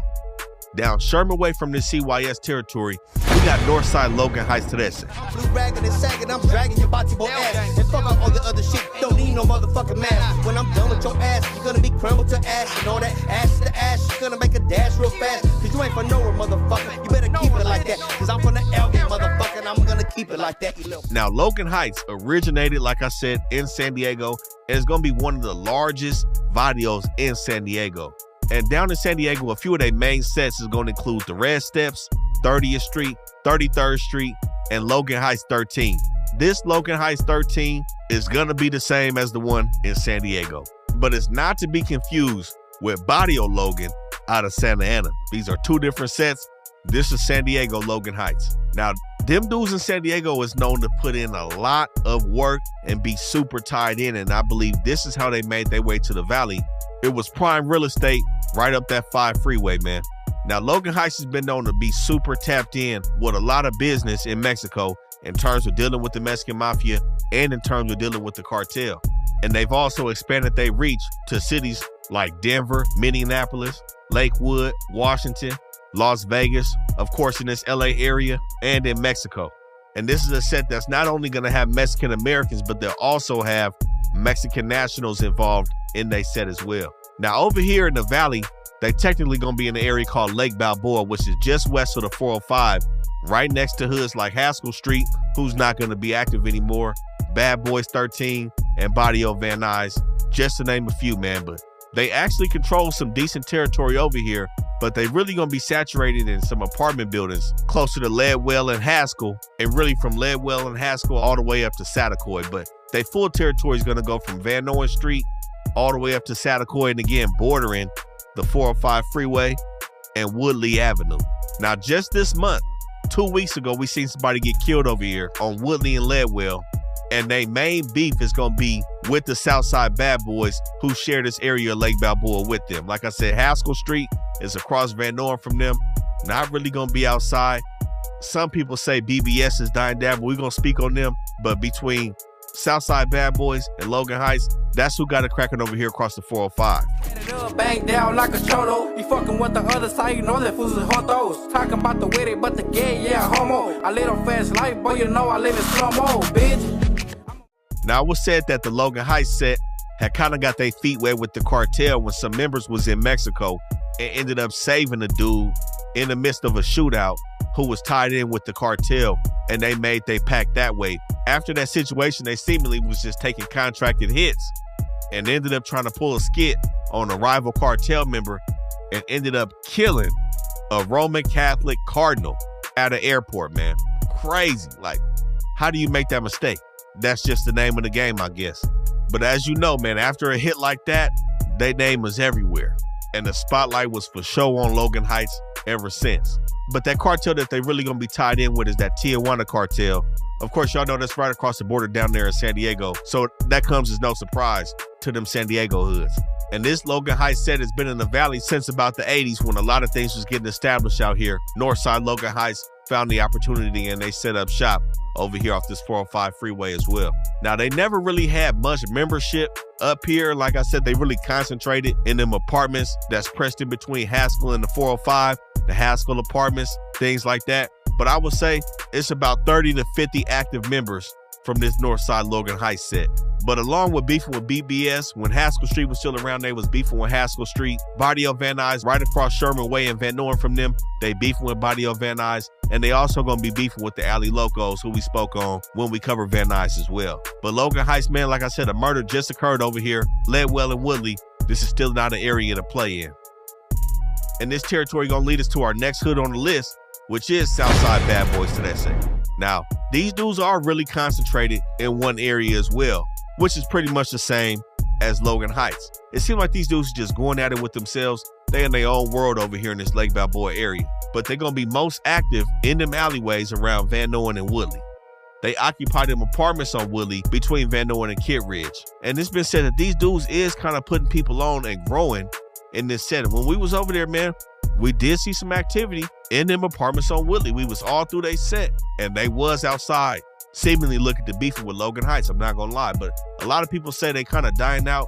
Down Sherman Way from the CYS territory, we got Northside Logan Heights to that set. Blue ragging and sagging, I'm dragging your body boy ass. And fuck out all the other shit, don't need no motherfucking mask. When I'm done with your ass, you're gonna be crumbled to ash. And all that ass to ash, you're gonna make a dash real fast. Cause you ain't from nowhere, motherfucker. You better keep it like that. Cause I'm from the Elgin, motherfucker, and I'm gonna keep it like that. Now, Logan Heights originated, like I said, in San Diego, and it's gonna be one of the largest barrios in San Diego. And down in San Diego, a few of their main sets is going to include the Red Steps, 30th Street, 33rd Street, and Logan Heights 13. This Logan Heights 13 is going to be the same as the one in San Diego, but it's not to be confused with Barrio Logan out of Santa Ana. These are two different sets. This is San Diego Logan Heights. Now, them dudes in San Diego is known to put in a lot of work and be super tied in, and I believe this is how they made their way to the Valley. It was prime real estate right up that 5 freeway, man. Now, Logan Heights has been known to be super tapped in with a lot of business in Mexico in terms of dealing with the Mexican mafia and in terms of dealing with the cartel. And they've also expanded their reach to cities like Denver, Minneapolis, Lakewood, Washington, Las Vegas, of course in this LA area, and in Mexico. And this is a set that's not only going to have Mexican Americans, but they'll also have Mexican nationals involved in their set as well. Now, over here in the Valley, they technically going to be in an area called Lake Balboa, which is just west of the 405, right next to hoods like Haskell Street, who's not going to be active anymore, Bad Boys 13, and Barrio Van Nuys, just to name a few, man. But they actually control some decent territory over here, but they really going to be saturated in some apartment buildings closer to Leadwell and Haskell, and really from Leadwell and Haskell all the way up to Saticoy. But their full territory is going to go from Van Noyen Street all the way up to Saticoy, and again, bordering the 405 freeway and Woodley Avenue. Now, just this month, 2 weeks ago, we seen somebody get killed over here on Woodley and Leadwell, and their main beef is going to be with the Southside Bad Boys who share this area of Lake Balboa with them. Like I said, Haskell Street is across Van Noyen from them, not really going to be outside. Some people say BBS is dying down, but we're going to speak on them. But between Southside Bad Boys and Logan Heights, that's who got it cracking over here across the 405. Bang down like a cholo. You fucking with the other side, you know that fools is hotos. Talking about the witty, but the gay, yeah, homo. I live a fast life, boy, you know I live in slow-mo, bitch. Now, it was said that the Logan Heights set had kind of got their feet wet with the cartel when some members was in Mexico and ended up saving a dude in the midst of a shootout who was tied in with the cartel, and they made they pack that way. After that situation, they seemingly was just taking contracted hits and ended up trying to pull a skit on a rival cartel member and ended up killing a Roman Catholic cardinal at an airport, man. Crazy. Like, how do you make that mistake? That's just the name of the game, I guess. But as you know, man, after a hit like that, their name was everywhere. And the spotlight was for show on Logan Heights ever since. But that cartel that they really gonna be tied in with is that Tijuana cartel. Of course, y'all know that's right across the border down there in San Diego. So that comes as no surprise to them San Diego hoods. And this Logan Heights set has been in the Valley since about the 80s when a lot of things was getting established out here. Northside Logan Heights found the opportunity and they set up shop over here off this 405 freeway as well. Now, they never really had much membership up here. Like I said, they really concentrated in them apartments that's pressed in between Haskell and the 405, the Haskell apartments, things like that. But I would say it's about 30 to 50 active members from this Northside Logan Heights set. But along with beefing with BBS, when Haskell Street was still around, they was beefing with Haskell Street. Barrio Van Nuys, right across Sherman Way and Van Noyen from them, they beefing with Barrio Van Nuys. And they also gonna be beefing with the Alley Locos, who we spoke on when we covered Van Nuys as well. But Logan Heights, man, like I said, a murder just occurred over here, Leadwell and Woodley. This is still not an area to play in. And this territory gonna lead us to our next hood on the list, which is Southside Bad Boys to that say. Now, these dudes are really concentrated in one area as well, which is pretty much the same as Logan Heights. It seems like these dudes are just going at it with themselves. They in their own world over here in this Lake Balboa area. But they're going to be most active in them alleyways around Van Noyen and Woodley. They occupy them apartments on Woodley between Van Noyen and Kid Ridge. And it's been said that these dudes is kind of putting people on and growing in this setting. When we was over there, man, we did see some activity. in them apartments on Woodley. We was all through they set, and they was outside, seemingly looking to beef with Logan Heights. I'm not gonna lie, but a lot of people say they kind of dying out,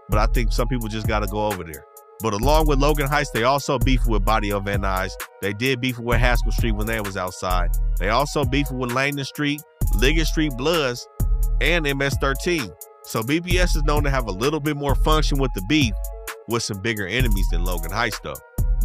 but I think some people just got to go over there. But along with Logan Heights, they also beefing with Barrio Van Nuys. They did beefing with Haskell Street when they was outside. They also beefing with Langdon Street, Liggett Street Bloods, and MS-13. So BPS is known to have a little bit more function with the beef with some bigger enemies than Logan Heights though.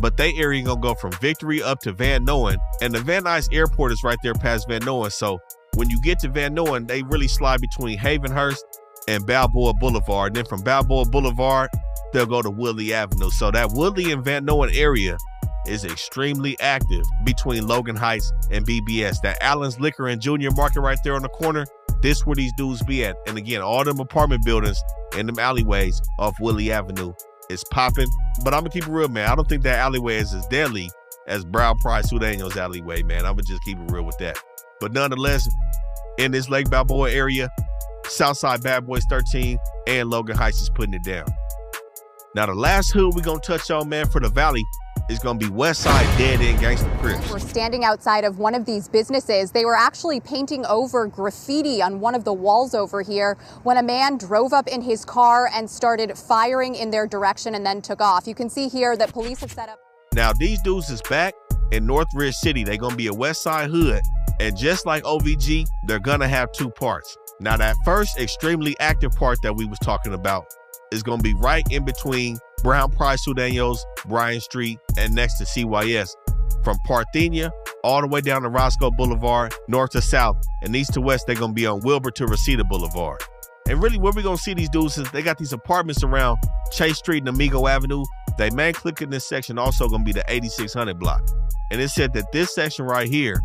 But they area gonna go from Victory up to Van Noen, and the Van Nuys Airport is right there past Van Noen. So when you get to Van Noen, they really slide between Havenhurst and Balboa Boulevard. And then from Balboa Boulevard, they'll go to Woodley Avenue. So that Woodley and Van Noen area is extremely active between Logan Heights and BBS. That Allen's Liquor and Junior Market right there on the corner, this where these dudes be at. And again, all them apartment buildings and them alleyways off Woodley Avenue is popping. But I'm gonna keep it real, man. I don't think that alleyway is as deadly as Brown Price Sudaño's alleyway, man. I'm gonna just keep it real with that. But nonetheless, in this Lake Balboa area, Southside Bad Boys 13 and Logan Heights is putting it down. Now, the last hood we're going to touch on, man, for the Valley is going to be Westside Dead End Gangsta Crips. We're standing outside of one of these businesses. They were actually painting over graffiti on one of the walls over here when a man drove up in his car and started firing in their direction and then took off. You can see here that police have set up. Now, these dudes is back in Northridge City. They're going to be a Westside hood. And just like OVG, they're going to have two parts. Now, that first extremely active part that we was talking about is going to be right in between Brown Price Sudaño's, Bryan Street, and next to CYS. From Parthenia all the way down to Roscoe Boulevard, north to south, and east to west, they're going to be on Wilbur to Reseda Boulevard. And really, where we're going to see these dudes is they got these apartments around Chase Street and Amigo Avenue. They main click in this section also going to be the 8600 block. And it said that this section right here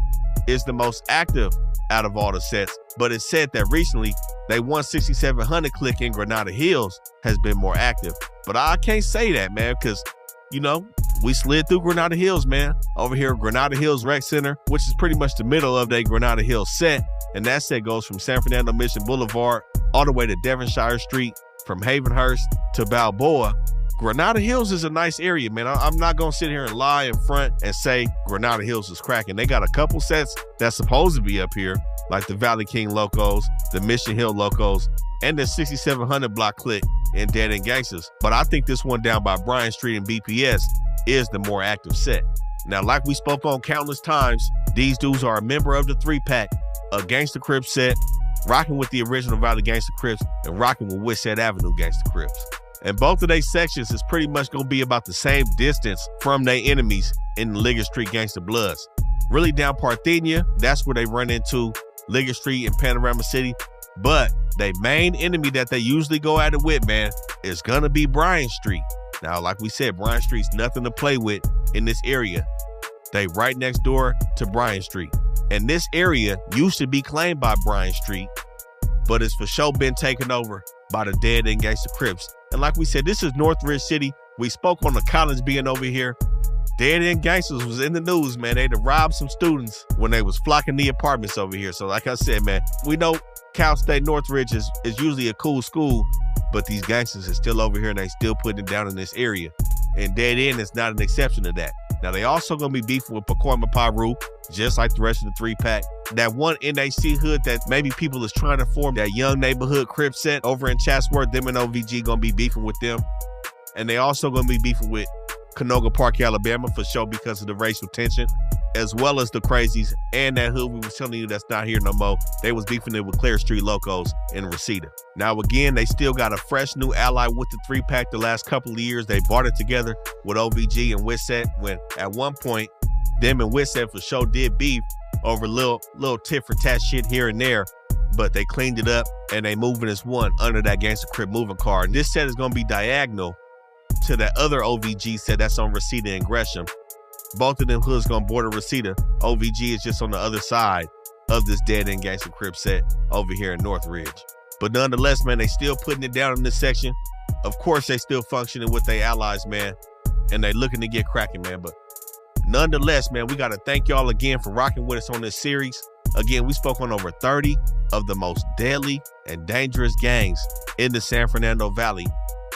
is the most active out of all the sets, but it said that recently they 16700 click in Granada Hills has been more active. But I can't say that, man, because, you know, we slid through Granada Hills, man. Over here, Granada Hills Rec Center, which is pretty much the middle of that Granada Hills set. And that set goes from San Fernando Mission Boulevard all the way to Devonshire Street, from Havenhurst to Balboa. Granada Hills is a nice area, man. I'm not going to sit here and lie in front and say Granada Hills is cracking. They got a couple sets that's supposed to be up here, like the Valley King Locos, the Mission Hill Locos, and the 6700 block click in Dead End Gangsters. But I think this one down by Bryan Street and BPS is the more active set. Now, like we spoke on countless times, these dudes are a member of the 3-pack, a Gangsta Crips set, rocking with the original Valley Gangsta Crips and rocking with Westside Avenue Gangsta Crips. And both of their sections is pretty much going to be about the same distance from their enemies in the Liggett Street Gangsta Bloods. Really down Parthenia, that's where they run into Liggett Street and Panorama City. But their main enemy that they usually go at it with, man, is going to be Bryan Street. Now, like we said, Bryan Street's nothing to play with in this area. They right next door to Bryan Street. And this area used to be claimed by Bryan Street, but it's for sure been taken over by the Dead End Gangsta Crips. And like we said, this is Northridge City. We spoke on the college being over here. Dead End Gangsters was in the news, man. They had to rob some students when they was flocking the apartments over here. So like I said, man, we know Cal State Northridge is usually a cool school, but these gangsters are still over here and they still putting it down in this area. And Dead End is not an exception to that. Now, they also going to be beefing with Pacoima Piru, just like the rest of the 3-pack. That one NAC hood that maybe people is trying to form, that young neighborhood crib set over in Chatsworth, them and OVG going to be beefing with them. And they also going to be beefing with Canoga Park, Alabama, for sure, because of the racial tension, as well as the Crazies and that hood we was telling you that's not here no more. They was beefing it with Clare Street Locos in Reseda. Now, again, they still got a fresh new ally with the 3-pack the last couple of years. They bought it together with OVG and Witset, when at one point, them and Witset for sure did beef over little tit for tat shit here and there, but they cleaned it up and they moving as one under that Gangsta Crip moving car. And this set is going to be diagonal to that other OVG set that's on Reseda and Gresham. Both of them hoods gonna border Reseda. OVG is just on the other side of this Dead End Gangsta Crip set over here in Northridge. But nonetheless, man, they still putting it down in this section. Of course, they still functioning with their allies, man, and they looking to get cracking, man. But nonetheless, man, we got to thank y'all again for rocking with us on this series. Again, we spoke on over 30 of the most deadly and dangerous gangs in the San Fernando Valley,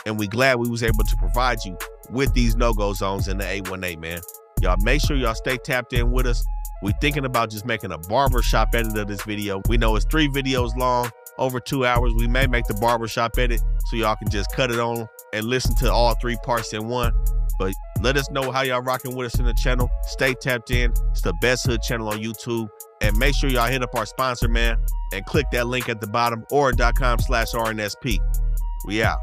and we glad we was able to provide you with these no-go zones in the 818, man. Y'all make sure y'all stay tapped in with us. We thinking about just making a barbershop edit of this video. We know it's 3 videos long, over 2 hours. We may make the barbershop edit so y'all can just cut it on and listen to all 3 parts in one. But let us know how y'all rocking with us in the channel. Stay tapped in. It's the best hood channel on YouTube. And make sure y'all hit up our sponsor, man, and click that link at the bottom, Aura.com/RNSP. We out.